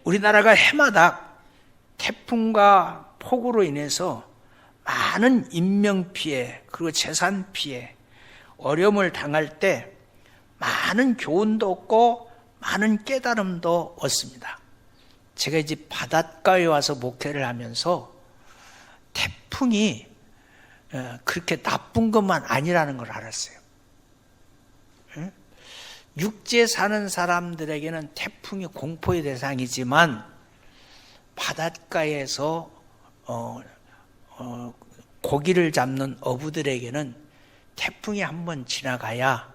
우리나라가 해마다 태풍과 폭우로 인해서 많은 인명피해 그리고 재산피해 어려움을 당할 때 많은 교훈도 얻고 많은 깨달음도 얻습니다. 제가 이제 바닷가에 와서 목회를 하면서 태풍이 그렇게 나쁜 것만 아니라는 걸 알았어요. 육지에 사는 사람들에게는 태풍이 공포의 대상이지만 바닷가에서 고기를 잡는 어부들에게는 태풍이 한번 지나가야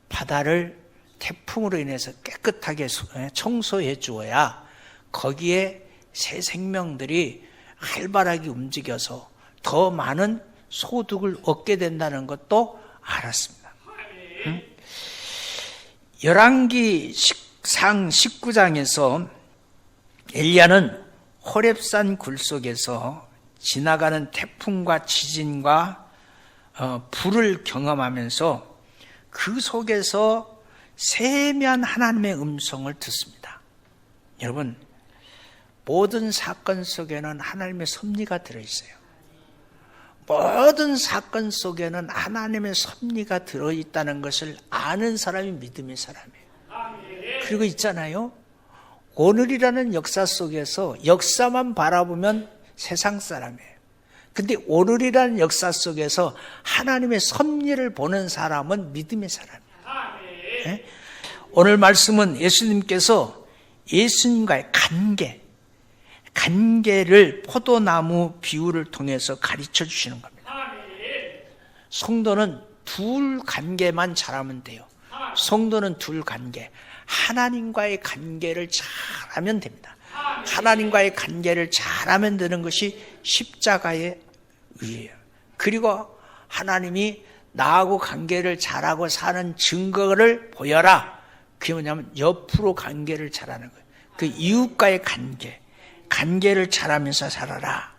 바다를 태풍으로 인해서 깨끗하게 청소해 주어야 거기에 새 생명들이 활발하게 움직여서 더 많은 소득을 얻게 된다는 것도 알았습니다. 열왕기상 19장에서 엘리야는 호렙산 굴속에서 지나가는 태풍과 지진과 불을 경험하면서 그 속에서 세미한 하나님의 음성을 듣습니다. 여러분, 모든 사건 속에는 하나님의 섭리가 들어있어요. 모든 사건 속에는 하나님의 섭리가 들어있다는 것을 아는 사람이 믿음의 사람이에요. 그리고 있잖아요, 오늘이라는 역사 속에서 역사만 바라보면 세상 사람이에요. 근데 오늘이라는 역사 속에서 하나님의 섭리를 보는 사람은 믿음의 사람이에요. 네? 오늘 말씀은 예수님께서 예수님과의 관계를 포도나무 비유를 통해서 가르쳐 주시는 겁니다. 성도는 둘 관계만 잘하면 돼요. 성도는 둘 관계, 하나님과의 관계를 잘하면 됩니다. 하나님과의 관계를 잘하면 되는 것이 십자가의 의예요. 그리고 하나님이 나하고 관계를 잘하고 사는 증거를 보여라. 그게 뭐냐면 옆으로 관계를 잘하는 거예요. 그 이웃과의 관계를 잘하면서 살아라.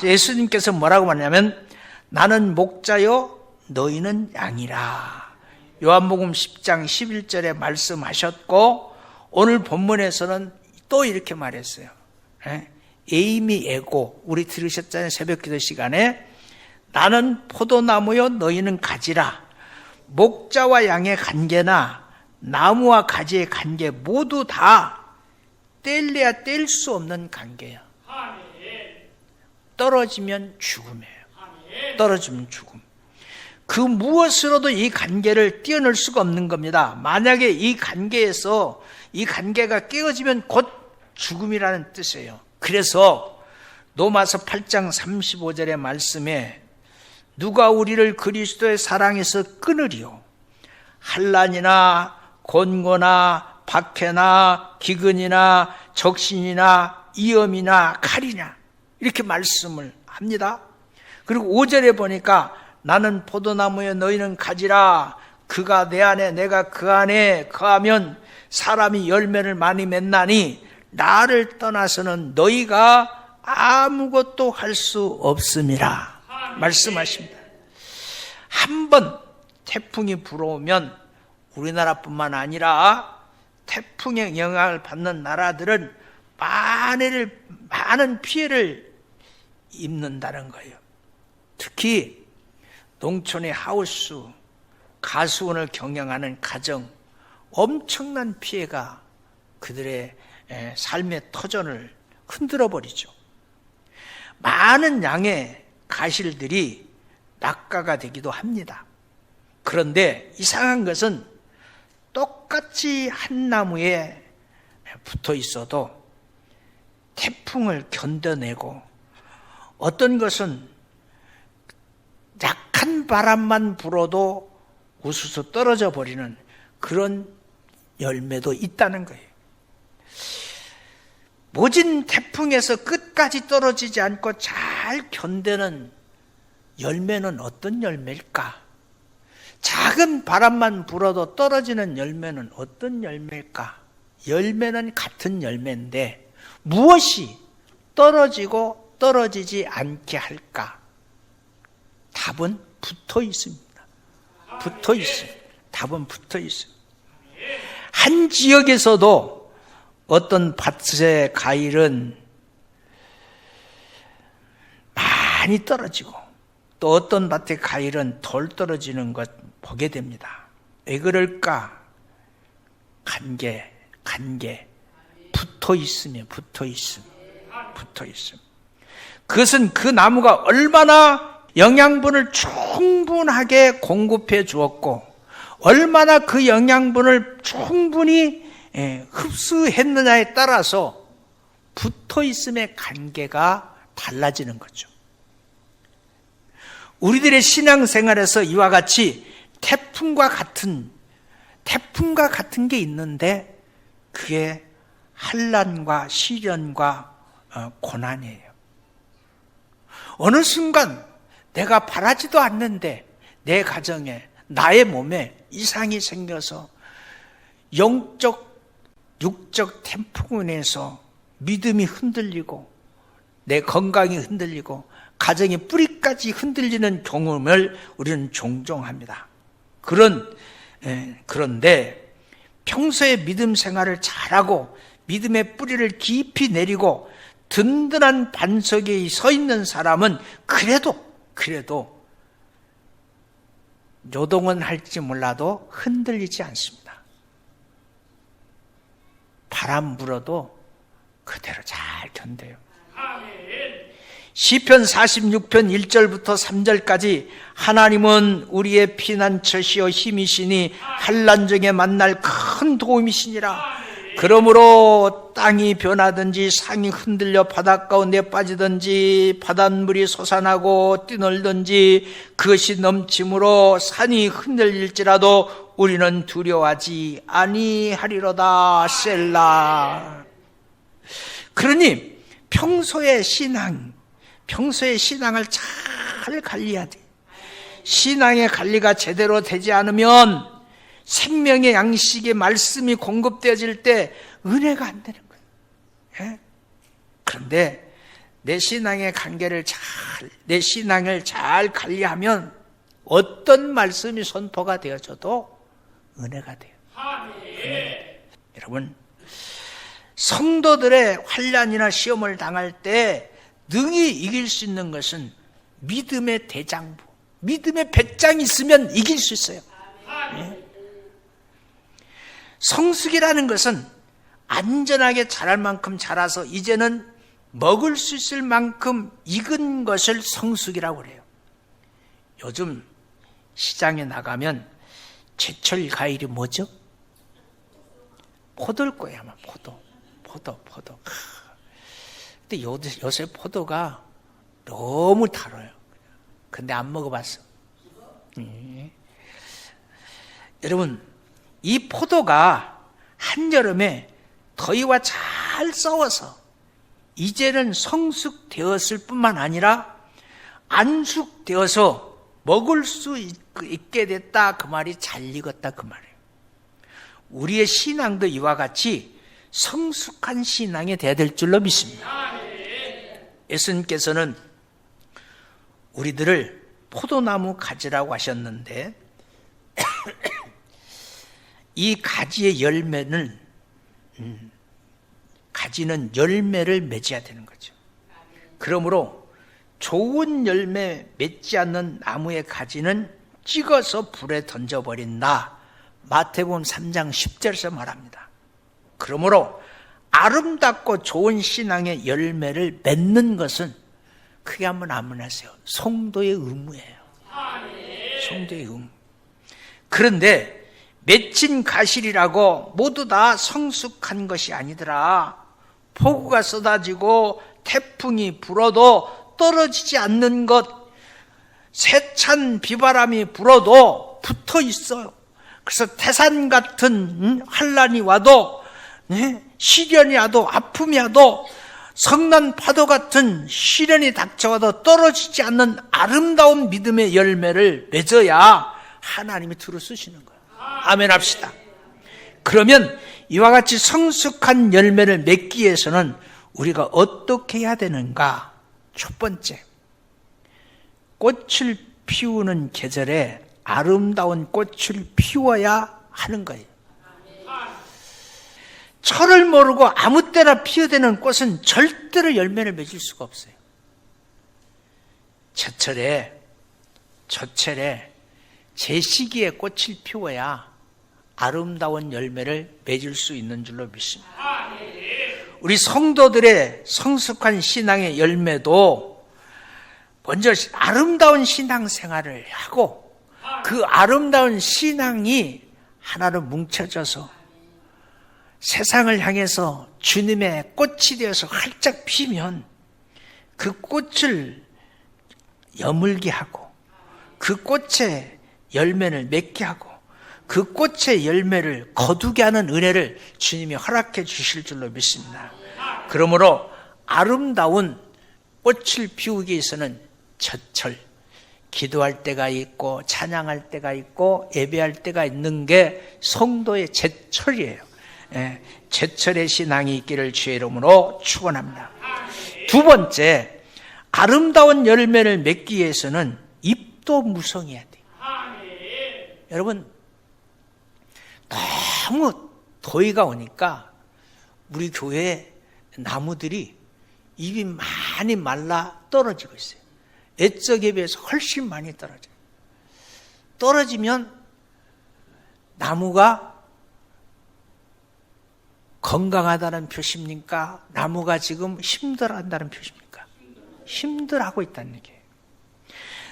예수님께서 뭐라고 말하냐면 나는 목자요 너희는 양이라. 요한복음 10장 11절에 말씀하셨고 오늘 본문에서는 또 이렇게 말했어요. 에이미 에고, 우리 들으셨잖아요. 새벽기도 시간에 나는 포도나무요 너희는 가지라. 목자와 양의 관계나 나무와 가지의 관계 모두 다 뗄래야 뗄 수 없는 관계야. 떨어지면 죽음이에요. 떨어지면 죽음. 그 무엇으로도 이 관계를 떼어낼 수가 없는 겁니다. 만약에 이 관계에서 이 관계가 깨어지면 곧 죽음이라는 뜻이에요. 그래서 로마서 8장 35절의 말씀에 누가 우리를 그리스도의 사랑에서 끊으리요? 환난이나 곤고나 박해나 기근이나 적신이나 위험이나 칼이냐 이렇게 말씀을 합니다. 그리고 5절에 보니까 나는 포도나무에 너희는 가지라. 그가 내 안에 내가 그 안에 거하면 사람이 열매를 많이 맺나니 나를 떠나서는 너희가 아무것도 할 수 없음이라 말씀하십니다. 한번 태풍이 불어오면 우리나라뿐만 아니라 태풍의 영향을 받는 나라들은 많은 피해를 입는다는 거예요. 특히 농촌의 하우스, 가수원을 경영하는 가정, 엄청난 피해가 그들의 삶의 터전을 흔들어 버리죠. 많은 양의 가실들이 낙가가 되기도 합니다. 그런데 이상한 것은 똑같이 한 나무에 붙어 있어도 태풍을 견뎌내고 어떤 것은 약한 바람만 불어도 우수수 떨어져 버리는 그런 열매도 있다는 거예요. 모진 태풍에서 끝까지 떨어지지 않고 잘 견디는 열매는 어떤 열매일까? 작은 바람만 불어도 떨어지는 열매는 어떤 열매일까? 열매는 같은 열매인데 무엇이 떨어지고 떨어지지 않게 할까? 답은 붙어 있습니다. 붙어 있어요. 답은 붙어 있어요. 한 지역에서도 어떤 밭의 과일은 많이 떨어지고 또 어떤 밭의 과일은 덜 떨어지는 것 보게 됩니다. 왜 그럴까? 관계. 붙어 있음. 그것은 그 나무가 얼마나 영양분을 충분하게 공급해 주었고 얼마나 그 영양분을 충분히 흡수했느냐에 따라서 붙어 있음의 관계가 달라지는 거죠. 우리들의 신앙생활에서 이와 같이 태풍과 같은 게 있는데 그게 환난과 시련과 고난이에요. 어느 순간 내가 바라지도 않는데 내 가정에 나의 몸에 이상이 생겨서 영적 육적 태풍운에서 믿음이 흔들리고 내 건강이 흔들리고 가정의 뿌리까지 흔들리는 경험을 우리는 종종 합니다. 그런데 평소에 믿음 생활을 잘하고 믿음의 뿌리를 깊이 내리고 든든한 반석에 서 있는 사람은 그래도 요동은 할지 몰라도 흔들리지 않습니다. 바람 불어도 그대로 잘 견뎌요. 시편 46편 1절부터 3절까지 하나님은 우리의 피난처시여 힘이시니 환난 중에 만날 큰 도움이시니라. 그러므로 땅이 변하든지 상이 흔들려 바닷 가운데 빠지든지 바닷물이 솟아나고 뛰놀든지 그것이 넘침으로 산이 흔들릴지라도 우리는 두려워하지 아니하리로다. 셀라. 그러니 평소의 신앙을 잘 관리해야 돼. 신앙의 관리가 제대로 되지 않으면 생명의 양식의 말씀이 공급되어질 때 은혜가 안 되는 거예요. 그런데 내 신앙의 내 신앙을 잘 관리하면 어떤 말씀이 선포가 되어져도 은혜가 돼요. 여러분, 성도들의 환난이나 시험을 당할 때 능히 이길 수 있는 것은 믿음의 대장부, 믿음의 배짱이 있으면 이길 수 있어요. 성숙이라는 것은 안전하게 자랄 만큼 자라서 이제는 먹을 수 있을 만큼 익은 것을 성숙이라고 그래요. 요즘 시장에 나가면 제철 과일이 뭐죠? 포도일 거예요, 아마. 포도. 근데 요새 포도가 너무 달아요. 근데 안 먹어봤어. 여러분, 이 포도가 한여름에 더위와 잘 싸워서 이제는 성숙되었을 뿐만 아니라 안숙되어서 먹을 수 있게 됐다. 그 말이 잘 익었다. 그 말이에요. 우리의 신앙도 이와 같이 성숙한 신앙이 되어야 될 줄로 믿습니다. 예수님께서는 우리들을 포도나무 가지라고 하셨는데 이 가지의 가지는 열매를 맺어야 되는 거죠. 그러므로 좋은 열매 맺지 않는 나무의 가지는 찍어서 불에 던져버린다. 마태복음 3장 10절에서 말합니다. 그러므로 아름답고 좋은 신앙의 열매를 맺는 것은 크게 한번 암문하세요. 성도의 의무예요. 성도의 의무. 그런데 맺힌 가실이라고 모두 다 성숙한 것이 아니더라. 폭우가 쏟아지고 태풍이 불어도 떨어지지 않는 것, 세찬 비바람이 불어도 붙어 있어요. 그래서 태산 같은 환난이 와도, 시련이 와도, 아픔이 와도, 성난 파도 같은 시련이 닥쳐와도 떨어지지 않는 아름다운 믿음의 열매를 맺어야 하나님이 두루 쓰시는 거예요. 아멘 합시다. 그러면 이와 같이 성숙한 열매를 맺기 위해서는 우리가 어떻게 해야 되는가? 첫 번째, 꽃을 피우는 계절에 아름다운 꽃을 피워야 하는 거예요. 철을 모르고 아무 때나 피어드는 꽃은 절대로 열매를 맺을 수가 없어요. 제철에 제 시기에 꽃을 피워야 아름다운 열매를 맺을 수 있는 줄로 믿습니다. 우리 성도들의 성숙한 신앙의 열매도 먼저 아름다운 신앙생활을 하고 그 아름다운 신앙이 하나로 뭉쳐져서 세상을 향해서 주님의 꽃이 되어서 활짝 피면 그 꽃을 여물게 하고 그 꽃의 열매를 맺게 하고 그 꽃의 열매를 거두게 하는 은혜를 주님이 허락해 주실 줄로 믿습니다. 그러므로 아름다운 꽃을 피우기 위해서는 제철, 기도할 때가 있고 찬양할 때가 있고 예배할 때가 있는 게 성도의 제철이에요. 제철의 신앙이 있기를 주의 이름으로 축원합니다. 두 번째, 아름다운 열매를 맺기 위해서는 잎도 무성해야 돼요. 여러분, 너무 더위가 오니까 우리 교회 나무들이 잎이 많이 말라 떨어지고 있어요. 옛적에 비해서 훨씬 많이 떨어져요. 떨어지면 나무가 건강하다는 표시입니까? 나무가 지금 힘들어한다는 표시입니까? 힘들어하고 있다는 얘기예요.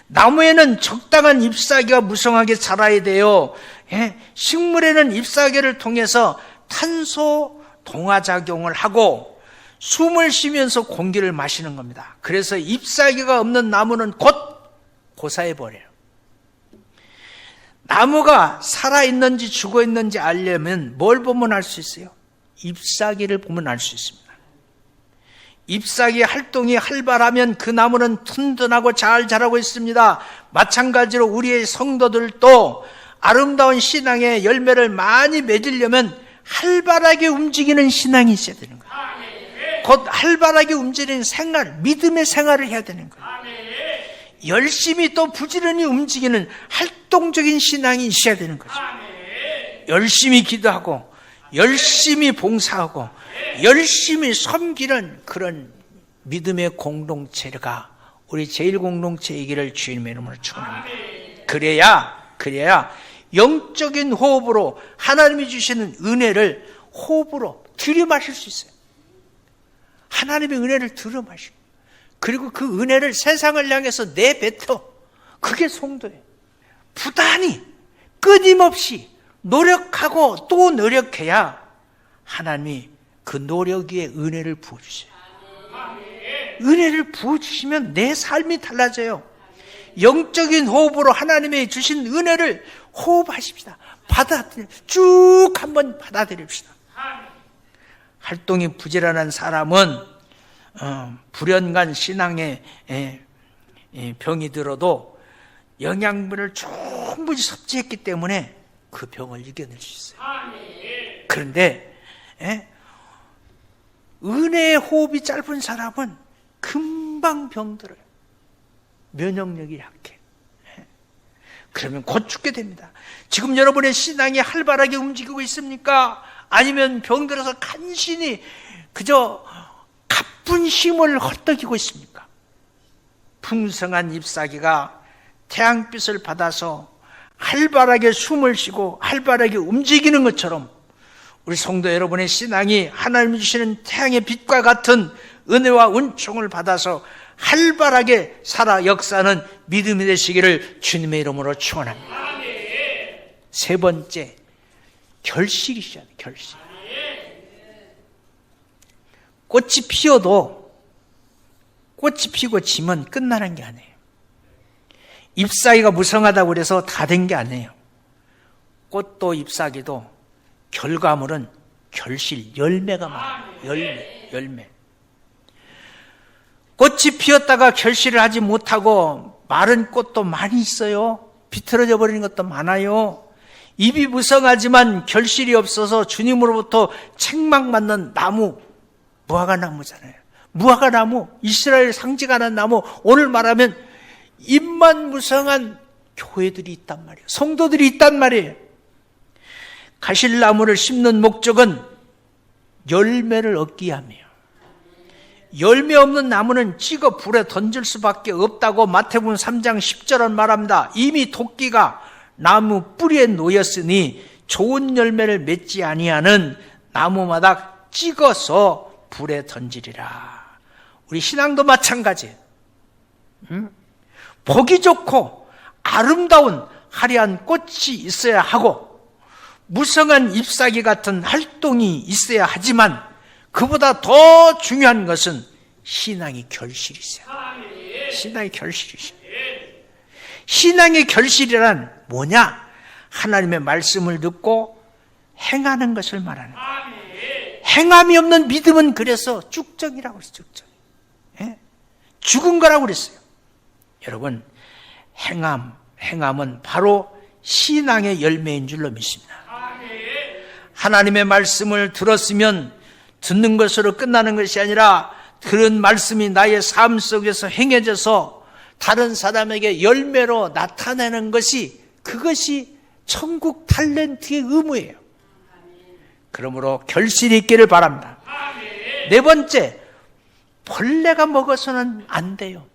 나무에는 적당한 잎사귀가 무성하게 자라야 돼요. 식물에는 잎사귀를 통해서 탄소 동화작용을 하고 숨을 쉬면서 공기를 마시는 겁니다. 그래서 잎사귀가 없는 나무는 곧 고사해버려요. 나무가 살아있는지 죽어있는지 알려면 뭘 보면 알 수 있어요? 잎사귀를 보면 알 수 있습니다. 잎사귀 활동이 활발하면 그 나무는 튼튼하고 잘 자라고 있습니다. 마찬가지로 우리의 성도들도 아름다운 신앙의 열매를 많이 맺으려면 활발하게 움직이는 신앙이 있어야 되는 거예요. 곧 활발하게 움직이는 생활, 믿음의 생활을 해야 되는 거예요. 열심히 또 부지런히 움직이는 활동적인 신앙이 있어야 되는 거죠. 열심히 기도하고 열심히 봉사하고 열심히 섬기는 그런 믿음의 공동체가 우리 제1공동체이기를 주님의 이름으로 축원합니다. 그래야 영적인 호흡으로 하나님이 주시는 은혜를 호흡으로 들이마실 수 있어요. 하나님의 은혜를 들이마시고 그리고 그 은혜를 세상을 향해서 내뱉어. 그게 성도예요. 부단히 끊임없이 노력하고 또 노력해야 하나님이 그 노력 위에 은혜를 부어주세요. 은혜를 부어주시면 내 삶이 달라져요. 영적인 호흡으로 하나님의 주신 은혜를 호흡하십시다. 쭉 한번 받아들입시다. 활동이 부지런한 사람은 불연간 신앙에 병이 들어도 영양분을 충분히 섭취했기 때문에 그 병을 이겨낼 수 있어요. 그런데 은혜의 호흡이 짧은 사람은 금방 병들어요. 면역력이 약해. 그러면 곧 죽게 됩니다. 지금 여러분의 신앙이 활발하게 움직이고 있습니까? 아니면 병들어서 간신히 그저 가쁜 힘을 헐떡이고 있습니까? 풍성한 잎사귀가 태양빛을 받아서 활발하게 숨을 쉬고 활발하게 움직이는 것처럼 우리 성도 여러분의 신앙이 하나님이 주시는 태양의 빛과 같은 은혜와 은총을 받아서 활발하게 살아 역사하는 믿음이 되시기를 주님의 이름으로 축원합니다. 세 번째, 결실이 있어야 돼요. 결실. 꽃이 피고 지면 끝나는 게 아니에요. 잎사귀가 무성하다고 그래서 다 된 게 아니에요. 꽃도 잎사귀도 결과물은 결실, 열매가 많아요. 열매. 꽃이 피었다가 결실을 하지 못하고 마른 꽃도 많이 있어요. 비틀어져 버리는 것도 많아요. 잎이 무성하지만 결실이 없어서 주님으로부터 책망받는 나무, 무화과나무잖아요. 무화과나무, 이스라엘 상징하는 나무, 오늘 말하면 잎만 무성한 교회들이 있단 말이에요. 성도들이 있단 말이에요. 가실나무를 심는 목적은 열매를 얻기 위함이에요. 열매 없는 나무는 찍어 불에 던질 수밖에 없다고 마태복음 3장 10절은 말합니다. 이미 도끼가 나무 뿌리에 놓였으니 좋은 열매를 맺지 아니하는 나무마다 찍어서 불에 던지리라. 우리 신앙도 마찬가지예요. 보기 좋고 아름다운 화려한 꽃이 있어야 하고 무성한 잎사귀 같은 활동이 있어야 하지만 그보다 더 중요한 것은 신앙의 결실이세요. 신앙의 결실이세요. 신앙의 결실이란 뭐냐? 하나님의 말씀을 듣고 행하는 것을 말하는 거예요. 행함이 없는 믿음은 그래서 쭉정이라고 그랬어요. 쭉정. 예? 죽은 거라고 그랬어요. 여러분, 행함은 바로 신앙의 열매인 줄로 믿습니다. 하나님의 말씀을 들었으면 듣는 것으로 끝나는 것이 아니라 들은 말씀이 나의 삶 속에서 행해져서 다른 사람에게 열매로 나타내는 것이, 그것이 천국 탤런트의 의무예요. 그러므로 결실이 있기를 바랍니다. 네 번째, 벌레가 먹어서는 안 돼요.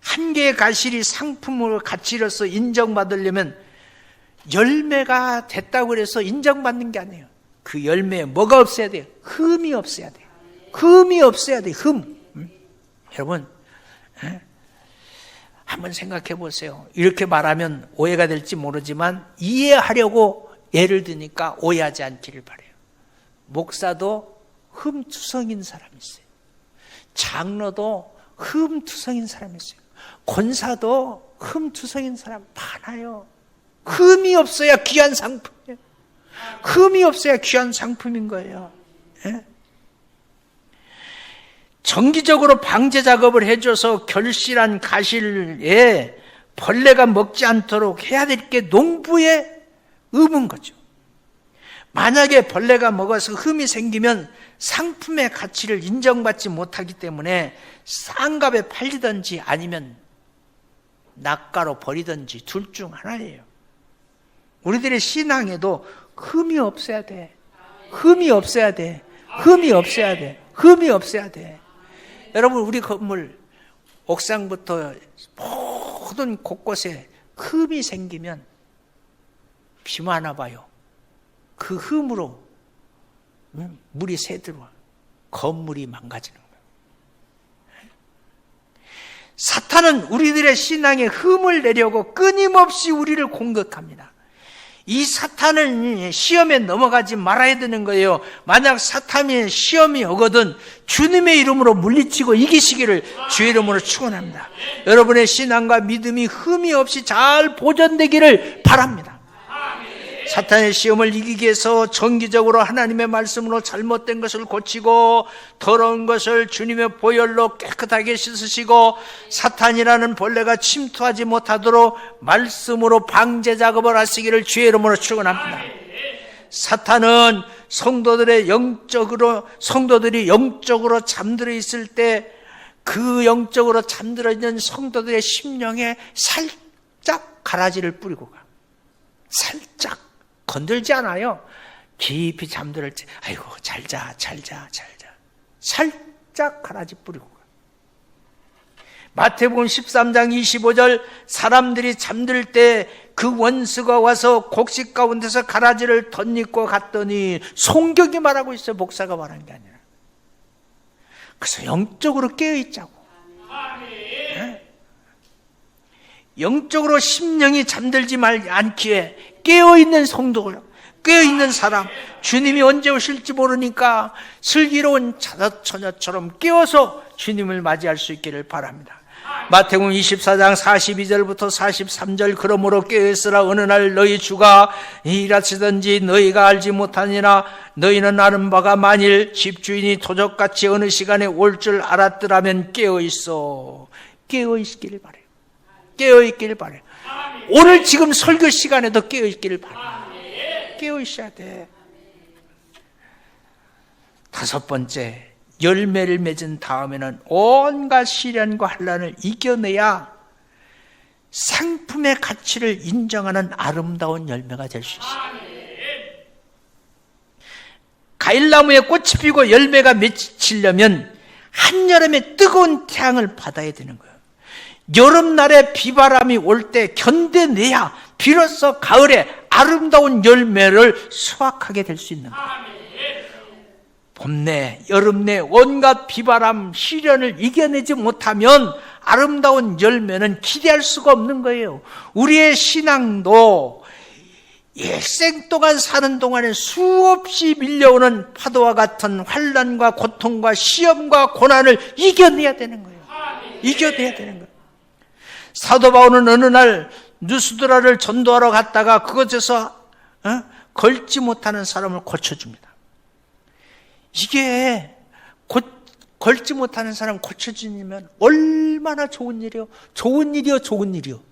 한 개의 가실이 상품으로 가치로서 인정받으려면 열매가 됐다고 해서 인정받는 게 아니에요. 그 열매에 뭐가 없어야 돼요? 흠이 없어야 돼요. 흠이 없어야 돼요. 흠. 여러분, 한번 생각해 보세요. 이렇게 말하면 오해가 될지 모르지만 이해하려고 예를 드니까 오해하지 않기를 바라요. 목사도 흠투성인 사람이 있어요. 장로도 흠투성인 사람이 있어요. 권사도 흠투성인 사람 많아요. 흠이 없어야 귀한 상품이에요. 흠이 없어야 귀한 상품인 거예요. 예? 정기적으로 방제 작업을 해줘서 결실한 가실에 벌레가 먹지 않도록 해야 될 게 농부의 의무인 거죠. 만약에 벌레가 먹어서 흠이 생기면 상품의 가치를 인정받지 못하기 때문에 싼 값에 팔리든지 아니면 낚아로 버리든지 둘 중 하나예요. 우리들의 신앙에도 흠이 없어야 돼. 흠이 없어야 돼. 흠이 없어야 돼. 흠이 없어야 돼. 여러분, 우리 건물 옥상부터 모든 곳곳에 흠이 생기면 비만 와봐요. 그 흠으로 물이 새들어와 건물이 망가지는 거예요. 사탄은 우리들의 신앙에 흠을 내려고 끊임없이 우리를 공격합니다. 이 사탄은 시험에 넘어가지 말아야 되는 거예요. 만약 사탄이 시험이 오거든 주님의 이름으로 물리치고 이기시기를 주의 이름으로 축원합니다. 여러분의 신앙과 믿음이 흠이 없이 잘 보존되기를 바랍니다. 사탄의 시험을 이기기 위해서 정기적으로 하나님의 말씀으로 잘못된 것을 고치고 더러운 것을 주님의 보혈로 깨끗하게 씻으시고 사탄이라는 벌레가 침투하지 못하도록 말씀으로 방제 작업을 하시기를 주의 이름으로 축원합니다. 사탄은 성도들이 영적으로 잠들어 있을 때 그 영적으로 잠들어 있는 성도들의 심령에 살짝 가라지를 뿌리고 가. 살짝. 건들지 않아요. 깊이 잠들을 때 아이고 잘자 살짝 가라지 뿌리고 가. 마태복음 13장 25절 사람들이 잠들 때 그 원수가 와서 곡식 가운데서 가라지를 덧입고 갔더니 성경이 말하고 있어요. 목사가 말한 게 아니라. 그래서 영적으로 깨어있자고. 네? 영적으로 심령이 잠들지 않기에 깨어있는 성도들, 깨어있는 사람, 주님이 언제 오실지 모르니까 슬기로운 처녀처럼 깨어서 주님을 맞이할 수 있기를 바랍니다. 마태복음 24장 42절부터 43절 그러므로 깨어있으라. 어느 날 너희 주가 일하시든지 너희가 알지 못하니라. 너희는 아는 바가 만일 집주인이 도적같이 어느 시간에 올 줄 알았더라면 깨어있어. 깨어있기를 바라요. 깨어있기를 바라요. 오늘 지금 설교 시간에도 깨어있기를 바라요. 깨어있어야 돼. 다섯 번째, 열매를 맺은 다음에는 온갖 시련과 환난을 이겨내야 상품의 가치를 인정하는 아름다운 열매가 될 수 있어요. 과일나무에 꽃이 피고 열매가 맺히려면 한여름에 뜨거운 태양을 받아야 되는 거예요. 여름날에 비바람이 올 때 견뎌내야 비로소 가을에 아름다운 열매를 수확하게 될 수 있는 거예요. 봄내, 여름내 온갖 비바람, 시련을 이겨내지 못하면 아름다운 열매는 기대할 수가 없는 거예요. 우리의 신앙도 일생 동안 사는 동안에 수없이 밀려오는 파도와 같은 환난과 고통과 시험과 고난을 이겨내야 되는 거예요. 이겨내야 되는 거예요. 사도 바울은 어느 날 누스드라를 전도하러 갔다가 그곳에서 걸지 못하는 사람을 고쳐줍니다. 이게 걸지 못하는 사람 고쳐주면 얼마나 좋은 일이요. 좋은 일이요, 좋은 일이요.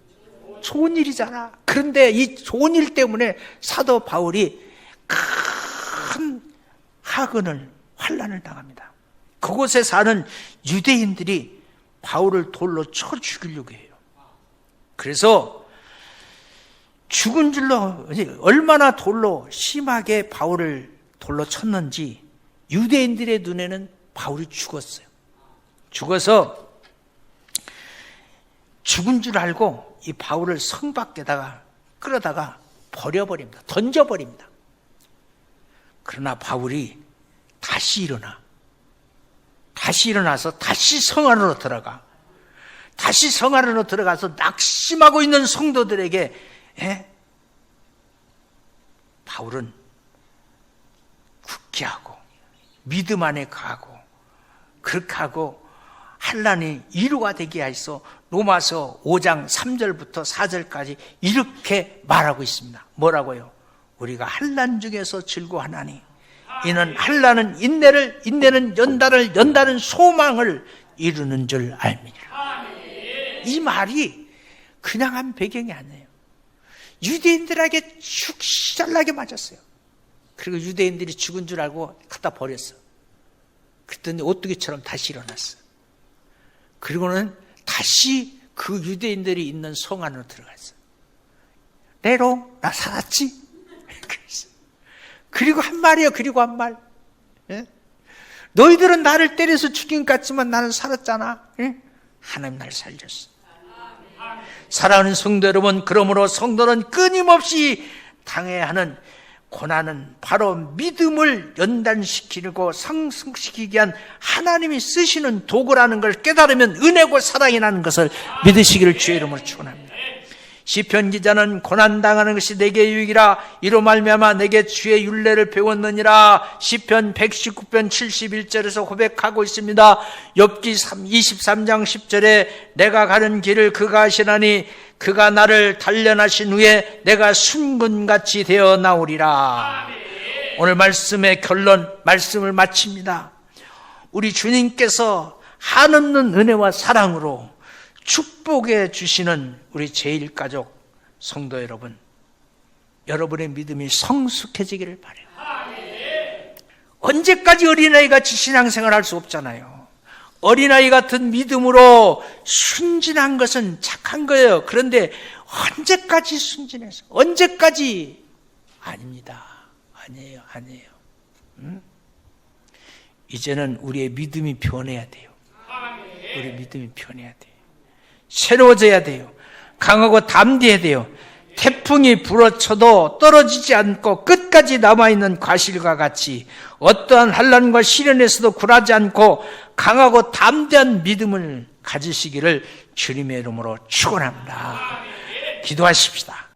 좋은 일이잖아. 그런데 이 좋은 일 때문에 사도 바울이 큰 환난을 당합니다. 그곳에 사는 유대인들이 바울을 돌로 쳐 죽이려고 해요. 그래서 죽은 줄로 얼마나 돌로 심하게 바울을 돌로 쳤는지 유대인들의 눈에는 바울이 죽었어요. 죽어서 죽은 줄 알고 이 바울을 성 밖에다가 끌어다가 버려버립니다. 던져버립니다. 그러나 바울이 다시 일어나서 다시 성 안으로 들어가. 다시 성 안으로 들어가서 낙심하고 있는 성도들에게 바울은 굳게 하고 믿음 안에 가고 그렇게 하고 환난이 이루가 되게 하여서 로마서 5장 3절부터 4절까지 이렇게 말하고 있습니다. 뭐라고요? 우리가 환난 중에서 즐거워하나니 이는 환난은 인내를, 인내는 연단은 소망을 이루는 줄 알미니라. 이 말이 그냥 한 배경이 아니에요. 유대인들에게 죽시달나게 맞았어요. 그리고 유대인들이 죽은 줄 알고 갖다 버렸어. 그랬더니 오뚜기처럼 다시 일어났어. 그리고는 다시 그 유대인들이 있는 성 안으로 들어갔어. 네로, 나 살았지? 그리고 한 말이에요. 그리고 한 말. 너희들은 나를 때려서 죽인 것 같지만 나는 살았잖아. 하나님 날 살렸어. 사랑하는 성도 여러분, 그러므로 성도는 끊임없이 당해야 하는 고난은 바로 믿음을 연단시키고 상승시키기 위한 하나님이 쓰시는 도구라는 걸 깨달으면 은혜고 사랑이 나는 것을 믿으시기를 주의 이름으로 축원합니다. 시편 기자는 고난당하는 것이 내게 유익이라 이로 말미암아 내게 주의 율례를 배웠느니라 시편 119편 71절에서 고백하고 있습니다. 욥기 23장 10절에 내가 가는 길을 그가 아시나니 그가 나를 단련하신 후에 내가 순금같이 되어 나오리라. 오늘 말씀의 결론, 말씀을 마칩니다. 우리 주님께서 한없는 은혜와 사랑으로 축복해 주시는 우리 제1가족 성도 여러분, 여러분의 믿음이 성숙해지기를 바라요. 언제까지 어린아이같이 신앙생활 할 수 없잖아요. 어린아이 같은 믿음으로 순진한 것은 착한 거예요. 그런데 언제까지 순진해서, 언제까지? 아닙니다. 아니에요. 이제는 우리의 믿음이 변해야 돼요. 우리 믿음이 변해야 돼요. 새로워져야 돼요. 강하고 담대해야 돼요. 태풍이 불어쳐도 떨어지지 않고 끝까지 남아있는 과실과 같이 어떠한 환난과 시련에서도 굴하지 않고 강하고 담대한 믿음을 가지시기를 주님의 이름으로 축원합니다. 기도하십시다.